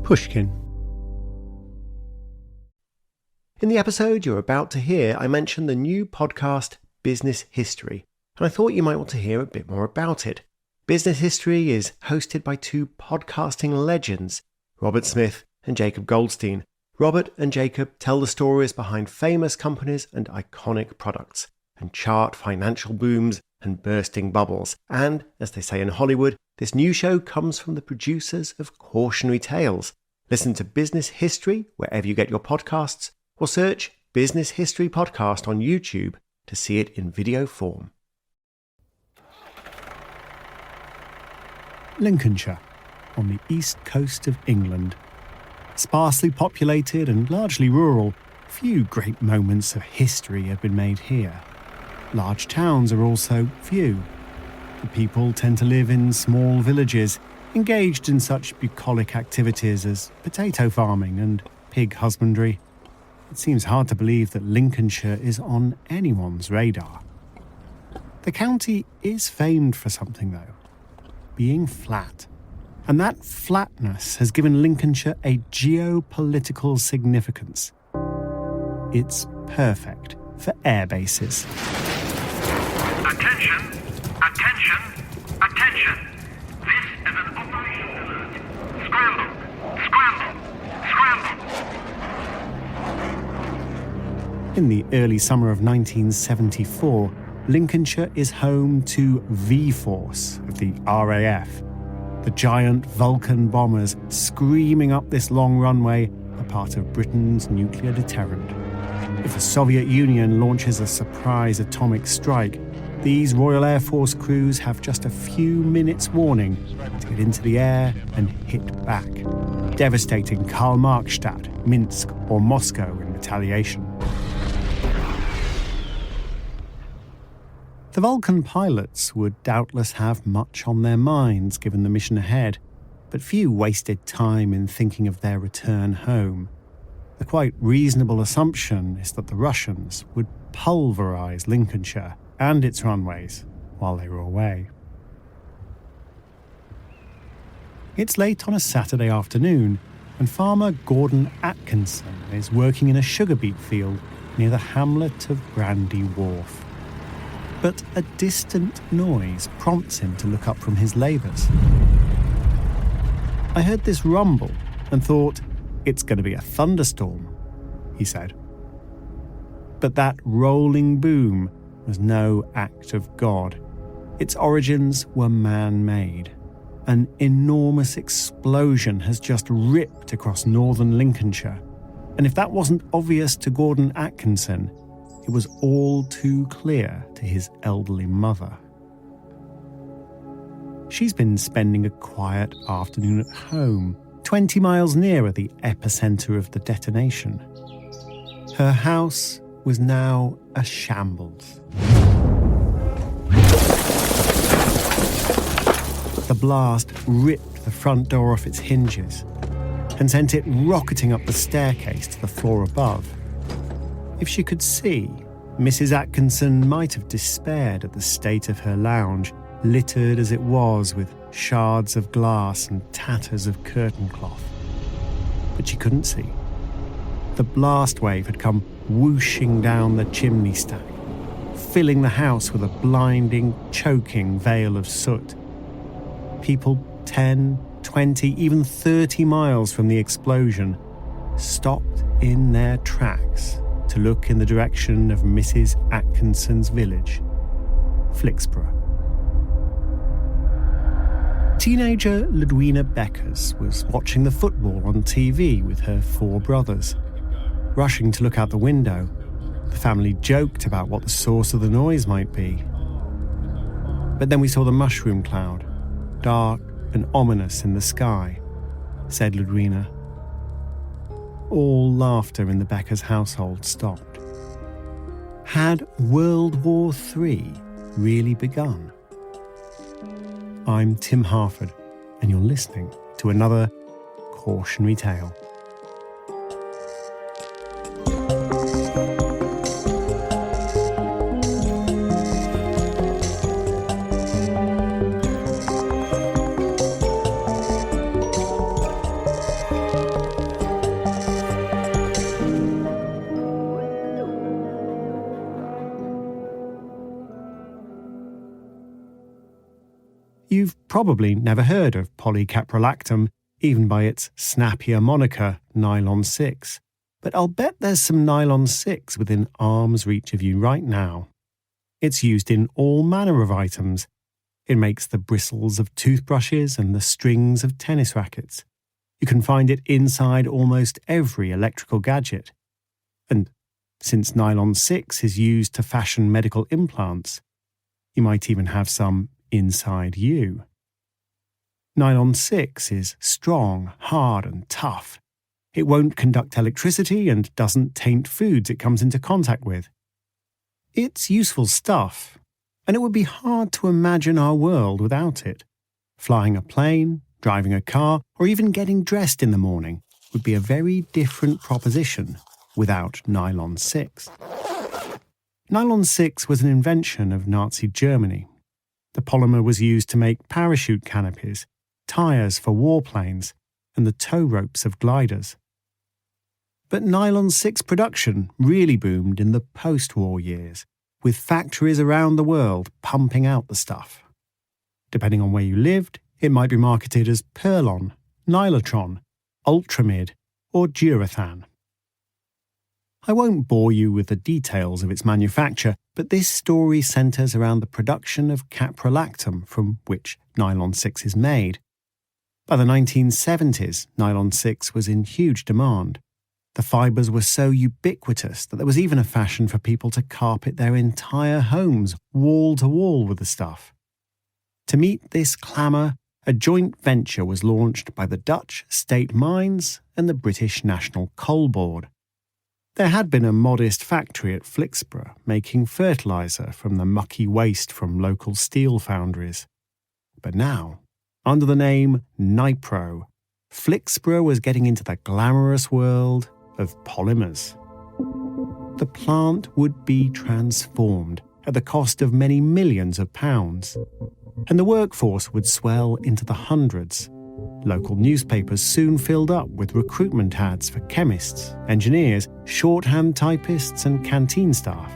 Pushkin. In the episode you're about to hear, I mentioned the new podcast Business History, and I thought you might want to hear a bit more about it. Business History is hosted by two podcasting legends, Robert Smith and Jacob Goldstein. Robert and Jacob tell the stories behind famous companies and iconic products, and chart financial booms and bursting bubbles. And, as they say in Hollywood, this new show comes from the producers of Cautionary Tales. Listen to Business History wherever you get your podcasts, or search Business History Podcast on YouTube to see it in video form. Lincolnshire, on the east coast of England. Sparsely populated and largely rural, few great moments of history have been made here. Large towns are also few. The people tend to live in small villages, engaged in such bucolic activities as potato farming and pig husbandry. It seems hard to believe that Lincolnshire is on anyone's radar. The county is famed for something, though, being flat. And that flatness has given Lincolnshire a geopolitical significance. It's perfect for air bases. Attention, attention, attention. This is an operation alert. Scramble, scramble, scramble. In the early summer of 1974, Lincolnshire is home to V-Force of the RAF. The giant Vulcan bombers screaming up this long runway are part of Britain's nuclear deterrent. If the Soviet Union launches a surprise atomic strike, these Royal Air Force crews have just a few minutes' warning to get into the air and hit back, devastating Karl-Marx-Stadt, Minsk or Moscow in retaliation. The Vulcan pilots would doubtless have much on their minds given the mission ahead, but few wasted time in thinking of their return home. The quite reasonable assumption is that the Russians would pulverise Lincolnshire and its runways while they were away. It's late on a Saturday afternoon, and farmer Gordon Atkinson is working in a sugar beet field near the hamlet of Brandy Wharf. But a distant noise prompts him to look up from his labours. "I heard this rumble and thought, it's going to be a thunderstorm," he said. But that rolling boom was no act of God. Its origins were man-made. An enormous explosion has just ripped across northern Lincolnshire. And if that wasn't obvious to Gordon Atkinson, it was all too clear to his elderly mother. She's been spending a quiet afternoon at home, 20 miles nearer the epicentre of the detonation. Her house was now a shambles. The blast ripped the front door off its hinges and sent it rocketing up the staircase to the floor above. If she could see, Mrs. Atkinson might have despaired at the state of her lounge, littered as it was with shards of glass and tatters of curtain cloth. But she couldn't see. The blast wave had come whooshing down the chimney stack, filling the house with a blinding, choking veil of soot. People 10, 20, even 30 miles from the explosion stopped in their tracks to look in the direction of Mrs. Atkinson's village, Flixborough. Teenager Ludwina Beckers was watching the football on TV with her 4 brothers. Rushing to look out the window, the family joked about what the source of the noise might be. But then we saw the mushroom cloud, dark and ominous in the sky, said Ludwina. All laughter in the Beckers household stopped. Had World War III really begun? I'm Tim Harford, and you're listening to another Cautionary Tale. You've probably never heard of polycaprolactam, even by its snappier moniker, nylon 6. But I'll bet there's some nylon 6 within arm's reach of you right now. It's used in all manner of items. It makes the bristles of toothbrushes and the strings of tennis rackets. You can find it inside almost every electrical gadget. And since nylon 6 is used to fashion medical implants, you might even have some inside you. Nylon 6 is strong, hard and tough. It won't conduct electricity and doesn't taint foods it comes into contact with. It's useful stuff, and it would be hard to imagine our world without it. Flying a plane, driving a car, or even getting dressed in the morning would be a very different proposition without nylon 6. Nylon 6 was an invention of Nazi Germany. The polymer was used to make parachute canopies, tyres for warplanes, and the tow ropes of gliders. But nylon 6 production really boomed in the post-war years, with factories around the world pumping out the stuff. Depending on where you lived, it might be marketed as Perlon, Nylotron, Ultramid, or Durathan. I won't bore you with the details of its manufacture, but this story centres around the production of caprolactam from which nylon 6 is made. By the 1970s, nylon 6 was in huge demand. The fibres were so ubiquitous that there was even a fashion for people to carpet their entire homes wall to wall with the stuff. To meet this clamour, a joint venture was launched by the Dutch State Mines and the British National Coal Board. There had been a modest factory at Flixborough making fertiliser from the mucky waste from local steel foundries. But now, under the name Nipro, Flixborough was getting into the glamorous world of polymers. The plant would be transformed at the cost of many millions of pounds, and the workforce would swell into the hundreds. Local newspapers soon filled up with recruitment ads for chemists, engineers, shorthand typists and canteen staff.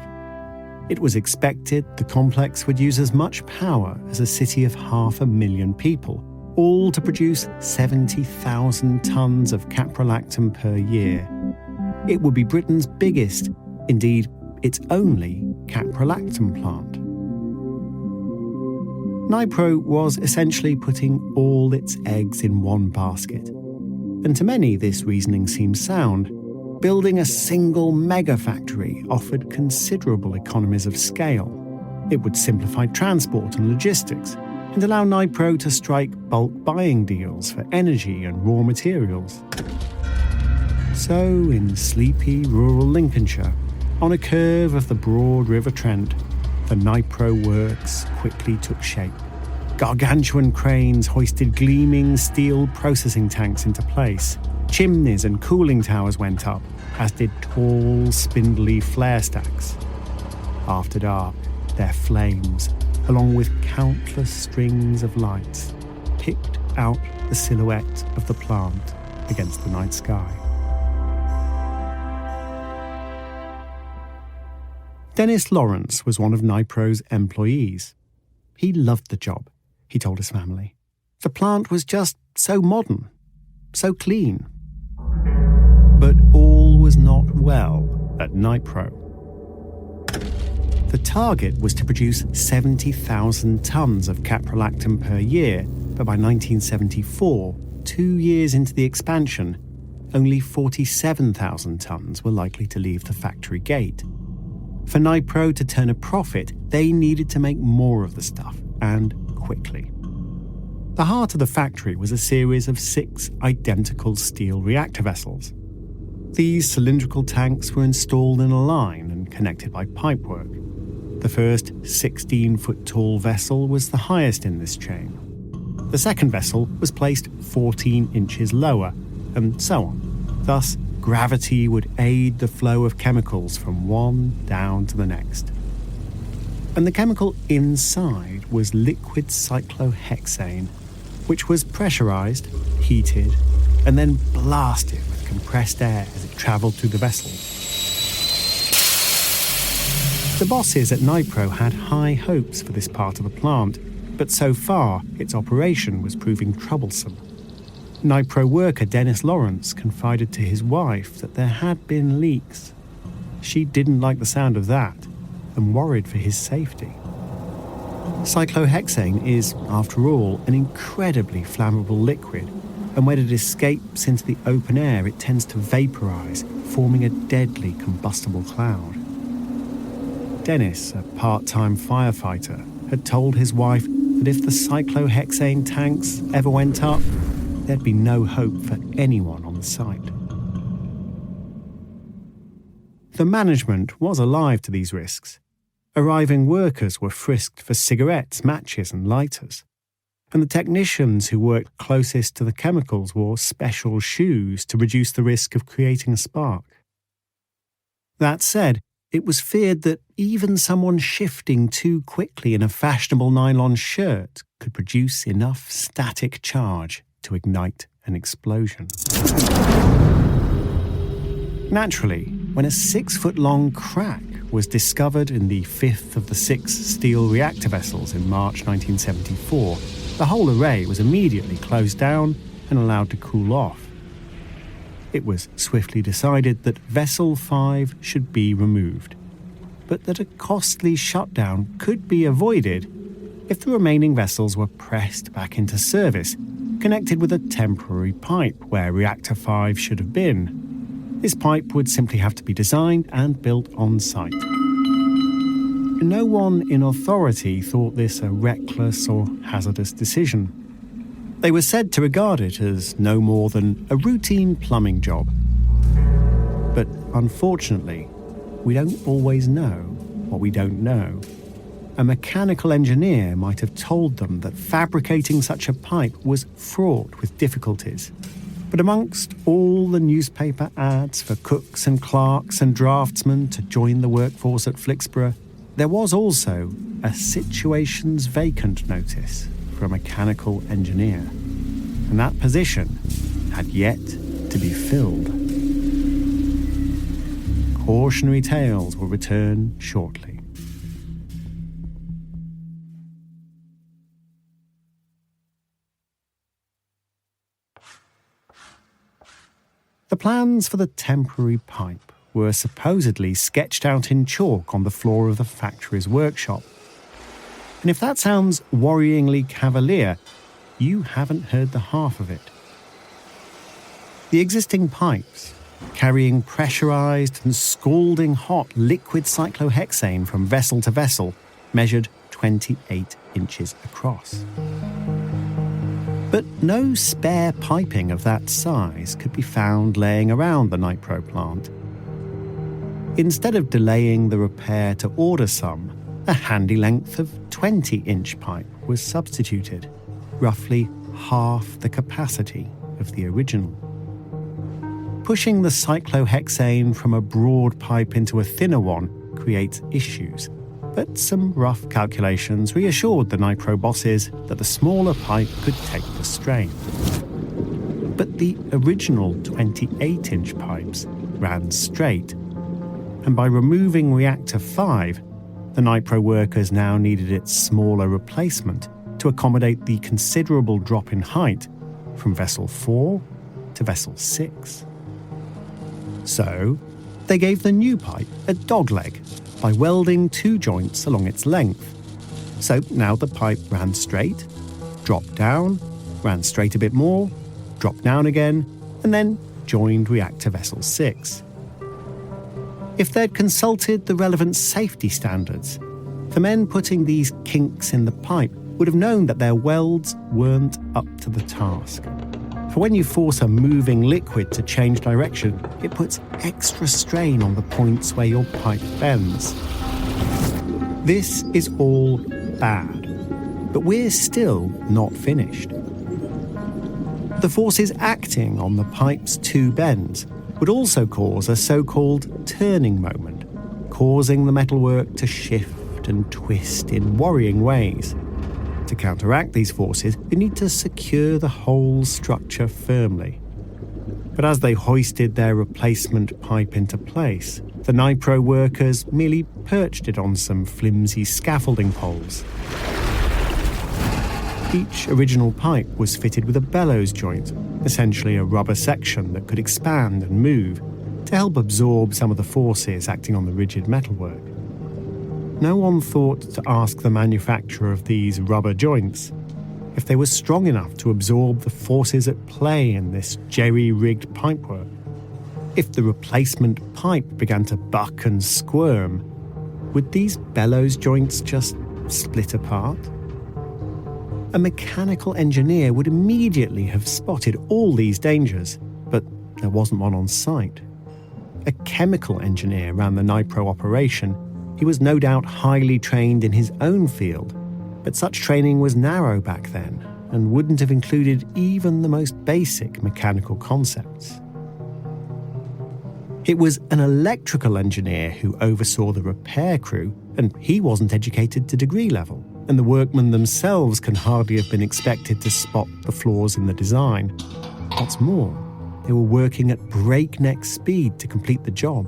It was expected the complex would use as much power as a city of 500,000 people, all to produce 70,000 tonnes of caprolactam per year. It would be Britain's biggest, indeed its only, caprolactam plant. Nipro was essentially putting all its eggs in one basket. And to many, this reasoning seems sound. Building a single mega factory offered considerable economies of scale. It would simplify transport and logistics and allow Nipro to strike bulk buying deals for energy and raw materials. So, in sleepy rural Lincolnshire, on a curve of the broad River Trent, the Nipro works quickly took shape. Gargantuan cranes hoisted gleaming steel processing tanks into place. Chimneys and cooling towers went up, as did tall, spindly flare stacks. After dark, their flames, along with countless strings of lights, picked out the silhouette of the plant against the night sky. Dennis Lawrence was one of Nipro's employees. He loved the job, he told his family. The plant was just so modern, so clean. But all was not well at Nipro. The target was to produce 70,000 tonnes of caprolactam per year, but by 1974, 2 years into the expansion, only 47,000 tonnes were likely to leave the factory gate. For Nipro to turn a profit, they needed to make more of the stuff, and quickly. The heart of the factory was a series of 6 identical steel reactor vessels. These cylindrical tanks were installed in a line and connected by pipework. The first 16-foot-tall vessel was the highest in this chain. The second vessel was placed 14 inches lower, and so on. Thus, gravity would aid the flow of chemicals from one down to the next. And the chemical inside was liquid cyclohexane, which was pressurized, heated, and then blasted with compressed air as it traveled through the vessel. The bosses at Nipro had high hopes for this part of the plant, But so far, its operation was proving troublesome. Nipro worker Dennis Lawrence confided to his wife that there had been leaks. She didn't like the sound of that and worried for his safety. Cyclohexane is, after all, an incredibly flammable liquid, and when it escapes into the open air, it tends to vaporize, forming a deadly combustible cloud. Dennis, a part-time firefighter, had told his wife that if the cyclohexane tanks ever went up, there'd be no hope for anyone on the site. The management was alive to these risks. Arriving workers were frisked for cigarettes, matches and lighters. And the technicians who worked closest to the chemicals wore special shoes to reduce the risk of creating a spark. That said, it was feared that even someone shifting too quickly in a fashionable nylon shirt could produce enough static charge to ignite an explosion. Naturally, when a 6-foot-long crack was discovered in the fifth of the 6 steel reactor vessels in March 1974, the whole array was immediately closed down and allowed to cool off. It was swiftly decided that Vessel 5 should be removed, but that a costly shutdown could be avoided if the remaining vessels were pressed back into service, connected with a temporary pipe where Reactor 5 should have been. This pipe would simply have to be designed and built on site. No one in authority thought this a reckless or hazardous decision. They were said to regard it as no more than a routine plumbing job. But unfortunately, we don't always know what we don't know. A mechanical engineer might have told them that fabricating such a pipe was fraught with difficulties. But amongst all the newspaper ads for cooks and clerks and draftsmen to join the workforce at Flixborough, there was also a situations vacant notice for a mechanical engineer. And that position had yet to be filled. Cautionary tales will return shortly. The plans for the temporary pipe were supposedly sketched out in chalk on the floor of the factory's workshop. And if that sounds worryingly cavalier, you haven't heard the half of it. The existing pipes, carrying pressurized and scalding hot liquid cyclohexane from vessel to vessel, measured 28 inches across. But no spare piping of that size could be found laying around the Nipro plant. Instead of delaying the repair to order some, a handy length of 20-inch pipe was substituted, roughly half the capacity of the original. Pushing the cyclohexane from a broad pipe into a thinner one creates issues, but some rough calculations reassured the Nipro bosses that the smaller pipe could take the strain. But the original 28-inch pipes ran straight, and by removing Reactor 5, the Nipro workers now needed its smaller replacement to accommodate the considerable drop in height from Vessel 4 to Vessel 6. So, they gave the new pipe a dogleg by welding 2 joints along its length. So now the pipe ran straight, dropped down, ran straight a bit more, dropped down again, and then joined Reactor Vessel 6. If they'd consulted the relevant safety standards, the men putting these kinks in the pipe would have known that their welds weren't up to the task. For when you force a moving liquid to change direction, it puts extra strain on the points where your pipe bends. This is all bad, but we're still not finished. The forces acting on the pipe's 2 bends would also cause a so-called turning moment, causing the metalwork to shift and twist in worrying ways. To counteract these forces, they need to secure the whole structure firmly. But as they hoisted their replacement pipe into place, the Nipro workers merely perched it on some flimsy scaffolding poles. Each original pipe was fitted with a bellows joint, essentially a rubber section that could expand and move to help absorb some of the forces acting on the rigid metalwork. No one thought to ask the manufacturer of these rubber joints if they were strong enough to absorb the forces at play in this jerry-rigged pipework. If the replacement pipe began to buck and squirm, would these bellows joints just split apart? A mechanical engineer would immediately have spotted all these dangers, but there wasn't one on site. A chemical engineer ran the Nipro operation. He was no doubt highly trained in his own field, but such training was narrow back then and wouldn't have included even the most basic mechanical concepts. It was an electrical engineer who oversaw the repair crew, and he wasn't educated to degree level, and the workmen themselves can hardly have been expected to spot the flaws in the design. What's more, they were working at breakneck speed to complete the job.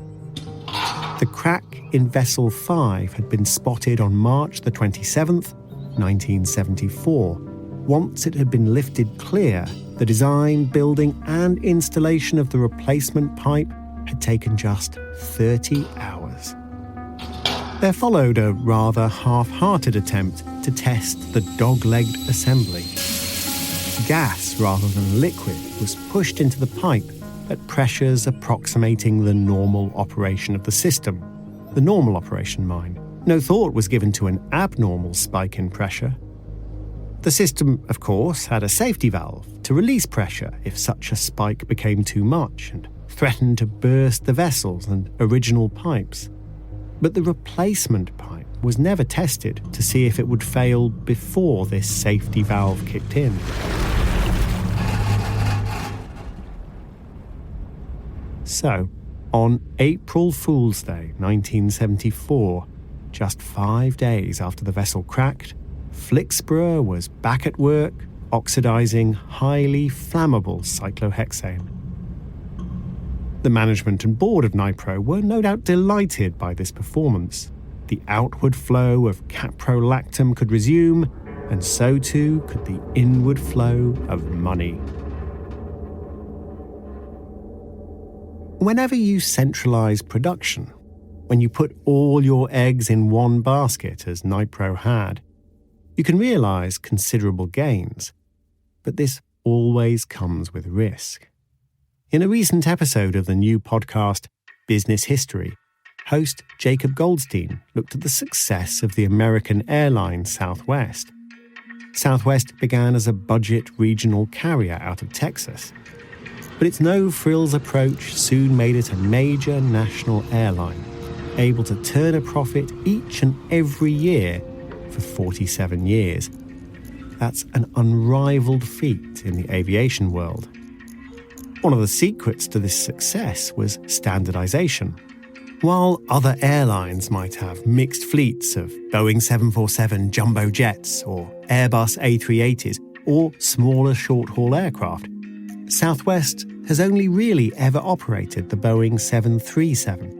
The crack in Vessel 5 had been spotted on March the 27th, 1974. Once it had been lifted clear, the design, building and installation of the replacement pipe had taken just 30 hours. There followed a rather half-hearted attempt to test the dog-legged assembly. Gas rather than liquid was pushed into the pipe at pressures approximating the normal operation of the system. The normal operation, mind. No thought was given to an abnormal spike in pressure. The system, of course, had a safety valve to release pressure if such a spike became too much and threatened to burst the vessels and original pipes. But the replacement pipe was never tested to see if it would fail before this safety valve kicked in. So, on April Fool's Day 1974, just 5 days after the vessel cracked, Flixborough was back at work oxidizing highly flammable cyclohexane. The management and board of Nipro were no doubt delighted by this performance. The outward flow of caprolactam could resume, and so too could the inward flow of money. Whenever you centralize production, when you put all your eggs in one basket, as Nipro had, you can realize considerable gains. But this always comes with risk. In a recent episode of the new podcast, Business History, host Jacob Goldstein looked at the success of the American airline Southwest. Southwest began as a budget regional carrier out of Texas, but its no-frills approach soon made it a major national airline, able to turn a profit each and every year for 47 years. That's an unrivaled feat in the aviation world. One of the secrets to this success was standardization. While other airlines might have mixed fleets of Boeing 747 jumbo jets or Airbus A380s or smaller short-haul aircraft, Southwest has only really ever operated the Boeing 737.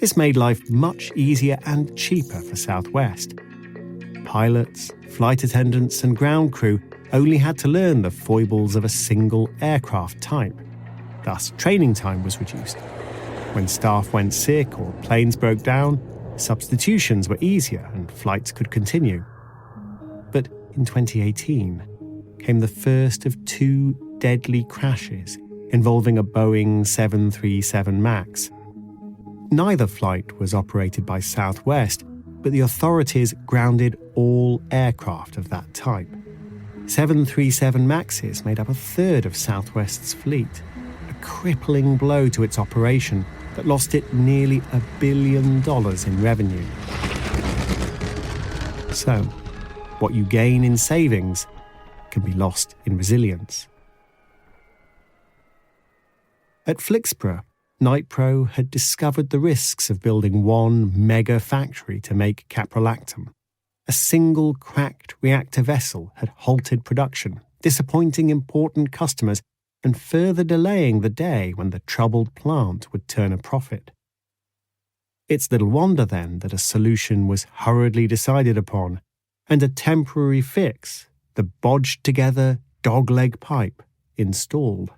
This made life much easier and cheaper for Southwest. Pilots, flight attendants and ground crew only had to learn the foibles of a single aircraft type. Thus, training time was reduced. When staff went sick or planes broke down, substitutions were easier and flights could continue. But in 2018 came the first of 2 deadly crashes involving a Boeing 737 MAX. Neither flight was operated by Southwest, but the authorities grounded all aircraft of that type. 737 MAXes made up a third of Southwest's fleet, a crippling blow to its operation that lost it nearly $1 billion in revenue. So, what you gain in savings can be lost in resilience. At Flixborough, Nipro had discovered the risks of building one mega factory to make caprolactam. A single cracked reactor vessel had halted production, disappointing important customers and further delaying the day when the troubled plant would turn a profit. It's little wonder, then, that a solution was hurriedly decided upon, and a temporary fix, the bodged-together dog-leg pipe, installed.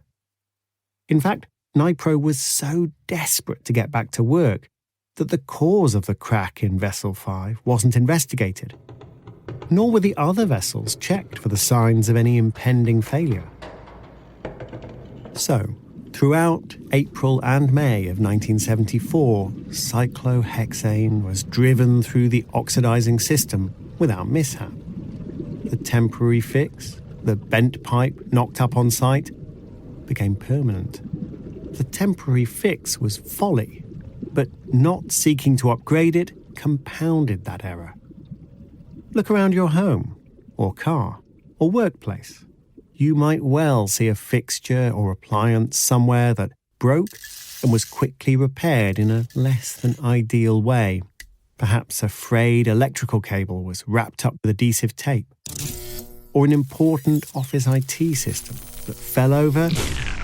In fact, Nipro was so desperate to get back to work that the cause of the crack in Vessel 5 wasn't investigated, nor were the other vessels checked for the signs of any impending failure. So, throughout April and May of 1974, cyclohexane was driven through the oxidizing system without mishap. The temporary fix, the bent pipe knocked up on site, became permanent. The temporary fix was folly, but not seeking to upgrade it compounded that error. Look around your home, or car, or workplace. You might well see a fixture or appliance somewhere that broke and was quickly repaired in a less than ideal way. Perhaps a frayed electrical cable was wrapped up with adhesive tape, or an important office IT system that fell over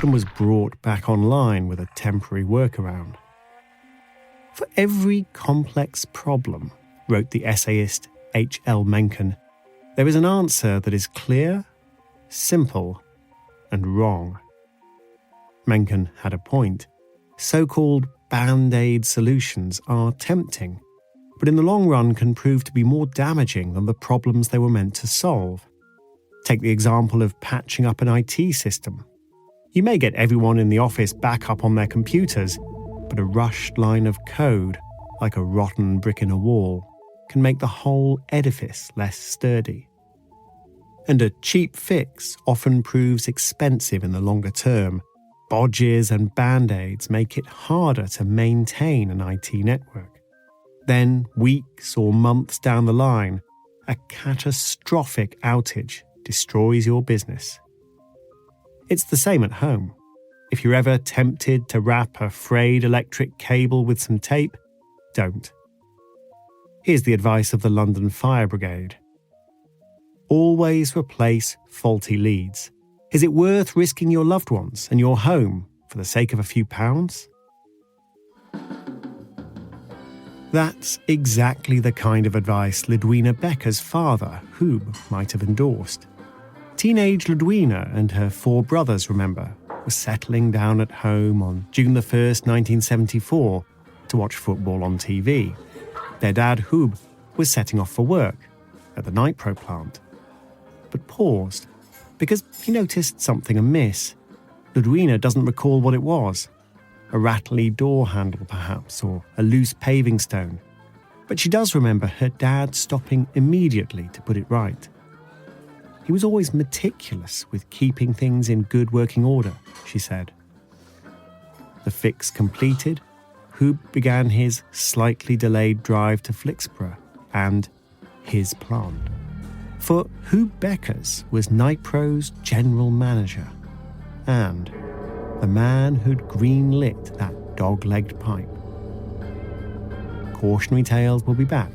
and was brought back online with a temporary workaround. For every complex problem, wrote the essayist H.L. Mencken, there is an answer that is clear, simple, and wrong. Mencken had a point. So-called band-aid solutions are tempting, but in the long run can prove to be more damaging than the problems they were meant to solve. Take the example of patching up an IT system. You may get everyone in the office back up on their computers, but a rushed line of code, like a rotten brick in a wall, can make the whole edifice less sturdy. And a cheap fix often proves expensive in the longer term. Bodges and band-aids make it harder to maintain an IT network. Then, weeks or months down the line, a catastrophic outage destroys your business. It's the same at home. If you're ever tempted to wrap a frayed electric cable with some tape, don't. Here's the advice of the London Fire Brigade. Always replace faulty leads. Is it worth risking your loved ones and your home for the sake of a few pounds? That's exactly the kind of advice Ludwina Becker's father, Hoob, might have endorsed. Teenage Ludwina and her 4 brothers, remember, were settling down at home on June the 1st, 1974, to watch football on TV. Their dad, Hoob, was setting off for work at the Nipro plant, but paused because he noticed something amiss. Ludwina doesn't recall what it was. A rattly door handle, perhaps, or a loose paving stone. But she does remember her dad stopping immediately to put it right. He was always meticulous with keeping things in good working order, she said. The fix completed, Hoob began his slightly delayed drive to Flixborough and his plant. For Hoob Beckers was Nipro's general manager and the man who'd green-lit that dog-legged pipe. Cautionary Tales will be back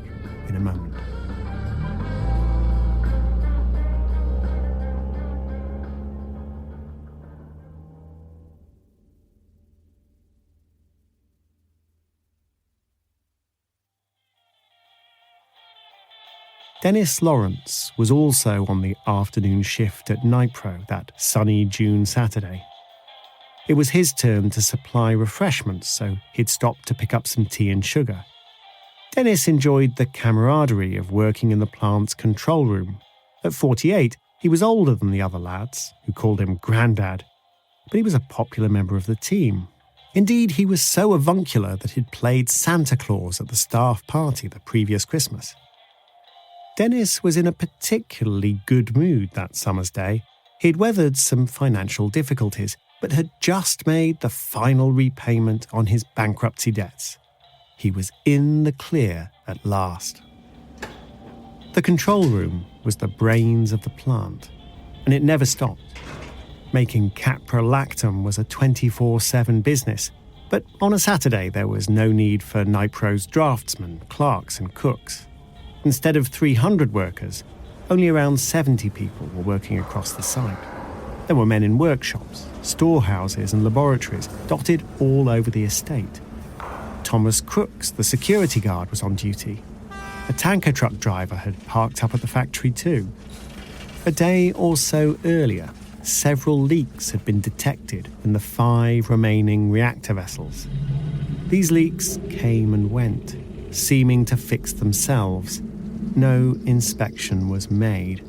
in a moment. Dennis Lawrence was also on the afternoon shift at Nipro that sunny June Saturday. It was his turn to supply refreshments, so he'd stopped to pick up some tea and sugar. Dennis enjoyed the camaraderie of working in the plant's control room. At 48, he was older than the other lads, who called him Grandad, but he was a popular member of the team. Indeed, he was so avuncular that he'd played Santa Claus at the staff party the previous Christmas. Dennis was in a particularly good mood that summer's day. He'd weathered some financial difficulties, but had just made the final repayment on his bankruptcy debts. He was in the clear at last. The control room was the brains of the plant, and it never stopped. Making caprolactam was a 24/7 business, but on a Saturday there was no need for Nipro's draftsmen, clerks and cooks. Instead of 300 workers, only around 70 people were working across the site. There were men in workshops, storehouses and laboratories dotted all over the estate. Thomas Crooks, the security guard, was on duty. A tanker truck driver had parked up at the factory too. A day or so earlier, several leaks had been detected in the 5 remaining reactor vessels. These leaks came and went, seeming to fix themselves. No inspection was made,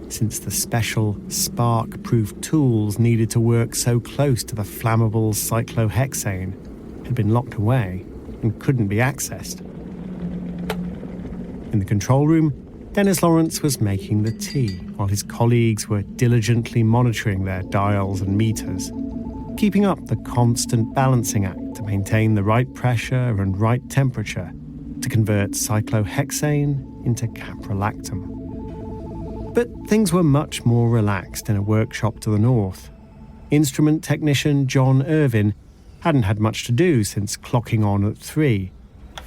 since the special spark-proof tools needed to work so close to the flammable cyclohexane had been locked away and couldn't be accessed. In the control room, Dennis Lawrence was making the tea while his colleagues were diligently monitoring their dials and meters, keeping up the constant balancing act to maintain the right pressure and right temperature to convert cyclohexane into caprolactam. But things were much more relaxed in a workshop to the north. Instrument technician John Irvin hadn't had much to do since clocking on at 3.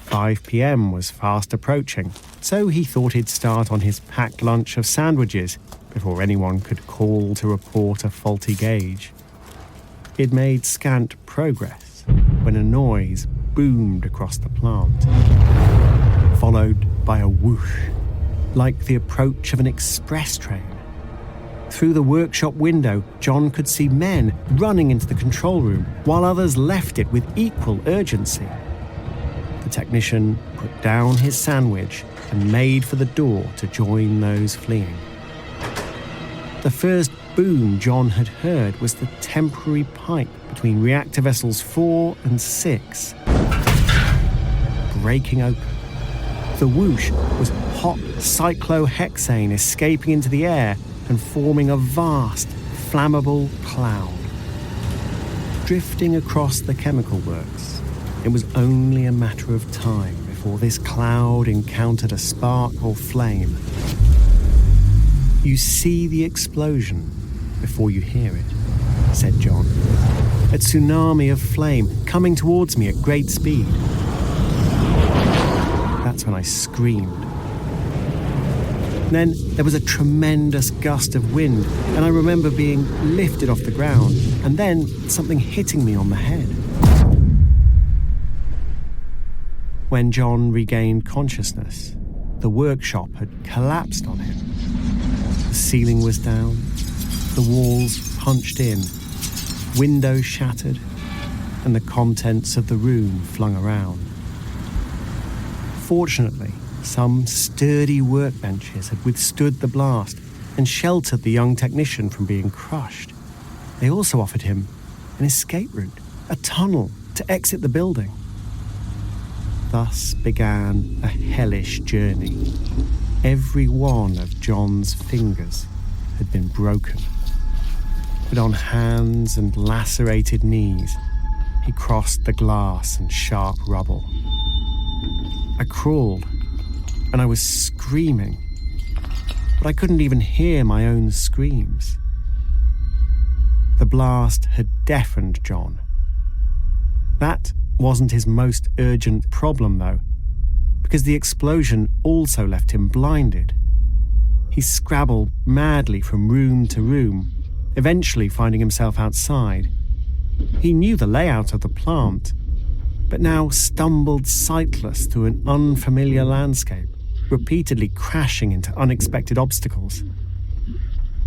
5 p.m. was fast approaching, so he thought he'd start on his packed lunch of sandwiches before anyone could call to report a faulty gauge. He'd made scant progress when a noise boomed across the plant, followed by a whoosh, like the approach of an express train. Through the workshop window, John could see men running into the control room, while others left it with equal urgency. The technician put down his sandwich and made for the door to join those fleeing. The first boom John had heard was the temporary pipe between reactor vessels 4 and 6 breaking open. The whoosh was hot cyclohexane escaping into the air and forming a vast, flammable cloud. Drifting across the chemical works, it was only a matter of time before this cloud encountered a spark or flame. You see the explosion before you hear it, said John. A tsunami of flame coming towards me at great speed. That's when I screamed. Then there was a tremendous gust of wind, and I remember being lifted off the ground, and then something hitting me on the head. When John regained consciousness, the workshop had collapsed on him. The ceiling was down, the walls punched in, windows shattered, and the contents of the room flung around. Fortunately, some sturdy workbenches had withstood the blast and sheltered the young technician from being crushed. They also offered him an escape route, a tunnel to exit the building. Thus began a hellish journey. Every one of John's fingers had been broken. But on hands and lacerated knees, he crossed the glass and sharp rubble. I crawled, and I was screaming, but I couldn't even hear my own screams. The blast had deafened John. That wasn't his most urgent problem, though, because the explosion also left him blinded. He scrabbled madly from room to room, eventually finding himself outside. He knew the layout of the plant, but now stumbled sightless through an unfamiliar landscape, repeatedly crashing into unexpected obstacles.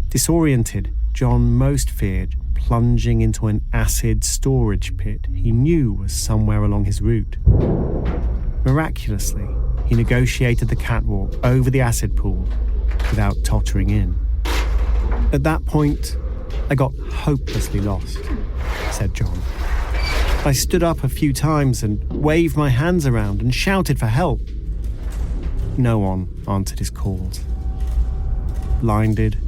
Disoriented, John most feared plunging into an acid storage pit he knew was somewhere along his route. Miraculously, he negotiated the catwalk over the acid pool without tottering in. At that point, I got hopelessly lost, said John. I stood up a few times and waved my hands around and shouted for help. No one answered his calls. Blinded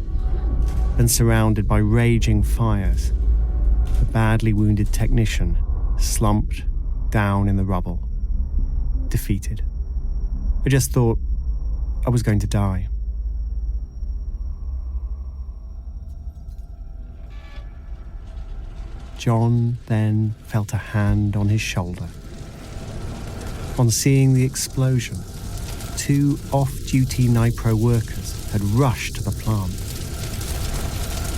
and surrounded by raging fires, the badly wounded technician slumped down in the rubble, defeated. I just thought I was going to die. John then felt a hand on his shoulder. On seeing the explosion, 2 off-duty Nipro workers had rushed to the plant.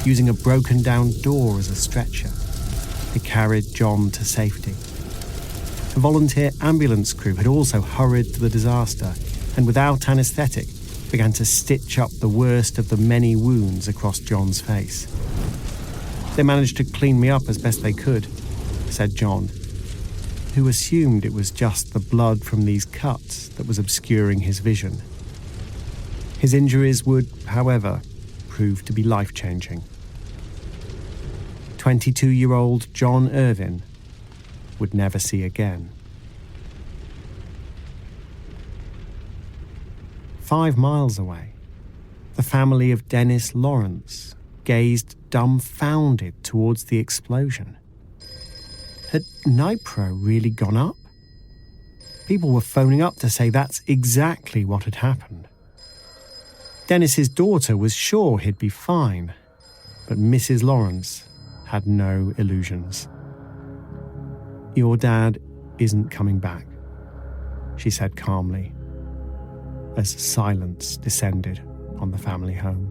Using a broken-down door as a stretcher, they carried John to safety. A volunteer ambulance crew had also hurried to the disaster, and without anaesthetic began to stitch up the worst of the many wounds across John's face. "They managed to clean me up as best they could," said John, who assumed it was just the blood from these cuts that was obscuring his vision. His injuries would, however, prove to be life-changing. 22-year-old John Irvin would never see again. 5 miles away, the family of Dennis Lawrence gazed dumbfounded towards the explosion. Had Nipro really gone up? People were phoning up to say that's exactly what had happened. Dennis's daughter was sure he'd be fine, but Mrs. Lawrence had no illusions. "Your dad isn't coming back," she said calmly, as silence descended on the family home.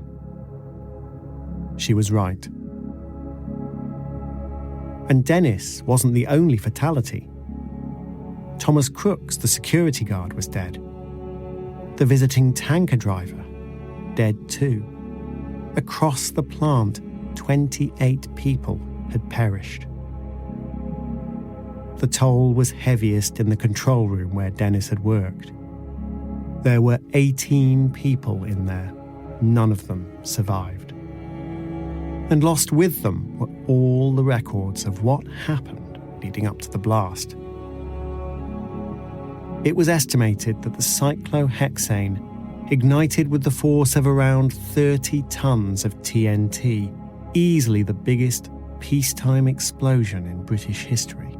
She was right. And Dennis wasn't the only fatality. Thomas Crooks, the security guard, was dead. The visiting tanker driver, dead too. Across the plant, 28 people had perished. The toll was heaviest in the control room where Dennis had worked. There were 18 people in there. None of them survived. And lost with them were all the records of what happened leading up to the blast. It was estimated that the cyclohexane ignited with the force of around 30 tons of TNT, easily the biggest peacetime explosion in British history.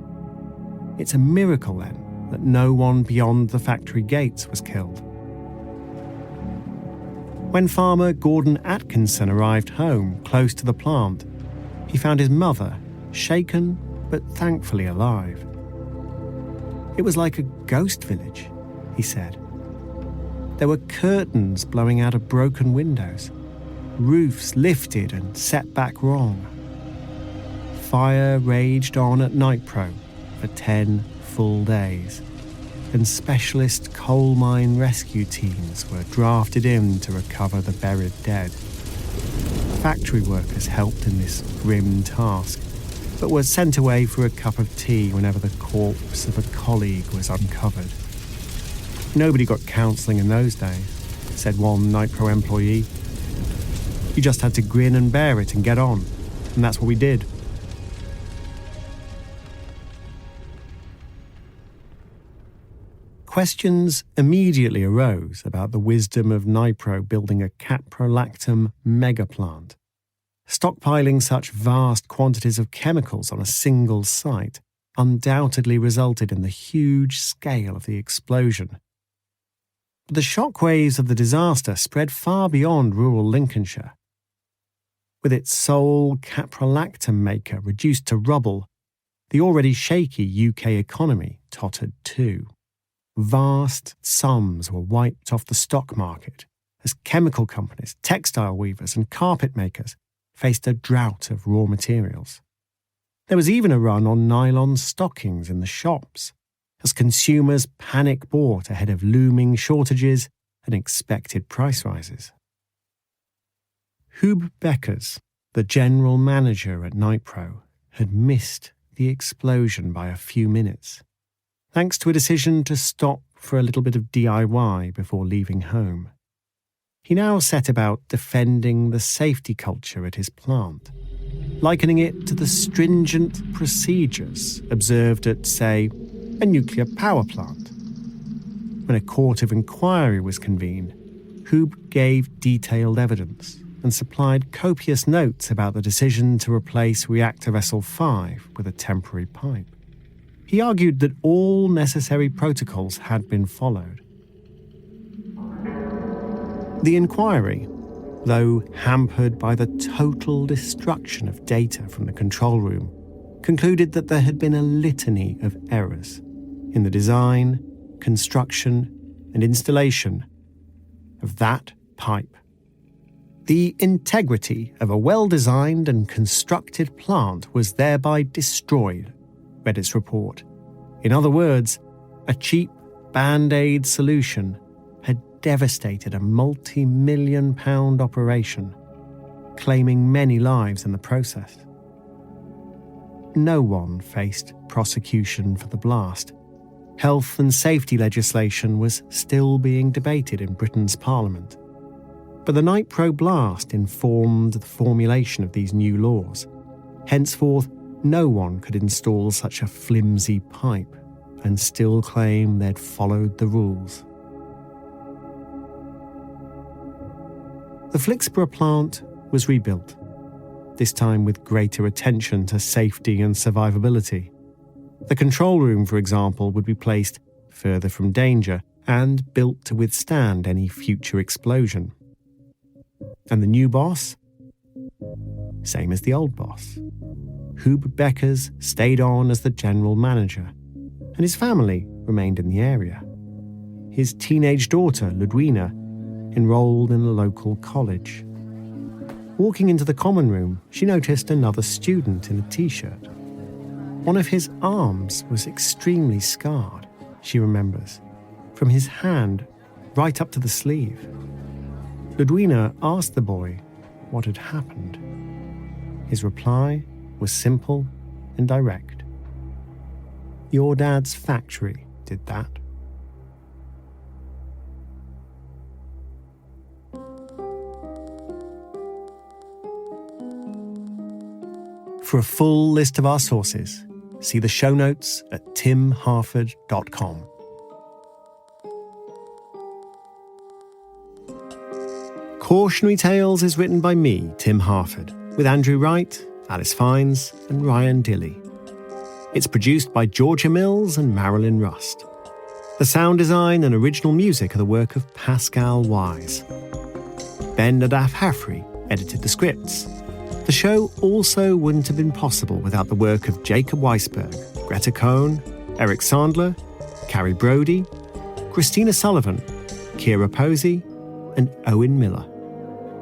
It's a miracle, then, that no one beyond the factory gates was killed. When farmer Gordon Atkinson arrived home close to the plant, he found his mother shaken but thankfully alive. It was like a ghost village, he said. There were curtains blowing out of broken windows, roofs lifted and set back wrong. Fire raged on at Nipro for 10 full days, and specialist coal mine rescue teams were drafted in to recover the buried dead. Factory workers helped in this grim task, but were sent away for a cup of tea whenever the corpse of a colleague was uncovered. "Nobody got counselling in those days," said one Nipro employee. "You just had to grin and bear it and get on, and that's what we did." Questions immediately arose about the wisdom of Nipro building a caprolactam megaplant. Stockpiling such vast quantities of chemicals on a single site undoubtedly resulted in the huge scale of the explosion. But the shockwaves of the disaster spread far beyond rural Lincolnshire. With its sole caprolactam maker reduced to rubble, the already shaky UK economy tottered too. Vast sums were wiped off the stock market as chemical companies, textile weavers and carpet makers faced a drought of raw materials. There was even a run on nylon stockings in the shops as consumers panic bought ahead of looming shortages and expected price rises. Hube Beckers, the general manager at Nipro, had missed the explosion by a few minutes, thanks to a decision to stop for a little bit of DIY before leaving home. He now set about defending the safety culture at his plant, likening it to the stringent procedures observed at, say, a nuclear power plant. When a court of inquiry was convened, Hube gave detailed evidence and supplied copious notes about the decision to replace reactor vessel 5 with a temporary pipe. He argued that all necessary protocols had been followed. The inquiry, though hampered by the total destruction of data from the control room, concluded that there had been a litany of errors in the design, construction, and installation of that pipe. The integrity of a well-designed and constructed plant was thereby destroyed, read its report. In other words, a cheap Band-Aid solution had devastated a multi-million-pound operation, claiming many lives in the process. No one faced prosecution for the blast. Health and safety legislation was still being debated in Britain's Parliament. But the night pro-blast informed the formulation of these new laws. Henceforth, no one could install such a flimsy pipe and still claim they'd followed the rules. The Flixborough plant was rebuilt, this time with greater attention to safety and survivability. The control room, for example, would be placed further from danger and built to withstand any future explosion. And the new boss? Same as the old boss. Hubert Beckers stayed on as the general manager, and his family remained in the area. His teenage daughter, Ludwina, enrolled in a local college. Walking into the common room, she noticed another student in a t-shirt. One of his arms was extremely scarred, she remembers, from his hand right up to the sleeve. Ludwina asked the boy what had happened. His reply was simple and direct. Your dad's factory did that. For a full list of our sources, see the show notes at timharford.com. Cautionary Tales is written by me, Tim Harford, with Andrew Wright, Alice Fiennes and Ryan Dilley. It's produced by Georgia Mills and Marilyn Rust. The sound design and original music are the work of Pascal Wise. Ben Nadaf Hafri edited the scripts. The show also wouldn't have been possible without the work of Jacob Weisberg, Greta Cohn, Eric Sandler, Carrie Brody, Christina Sullivan, Kira Posey, and Owen Miller.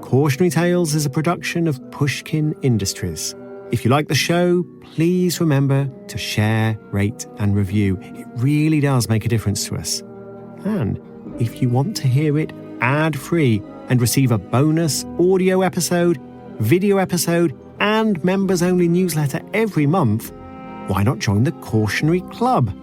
Cautionary Tales is a production of Pushkin Industries. If you like the show, please remember to share, rate, and review. It really does make a difference to us. And if you want to hear it ad-free and receive a bonus audio episode, video episode, and members-only newsletter every month, why not join the Cautionary Club?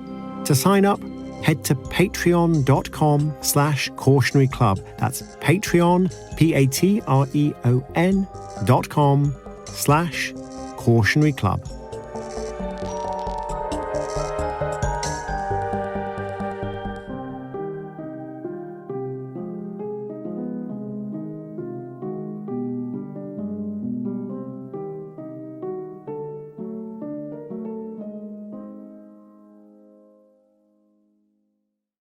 To sign up, head to patreon.com/cautionary club. That's Patreon, patreon.com/cautionary club.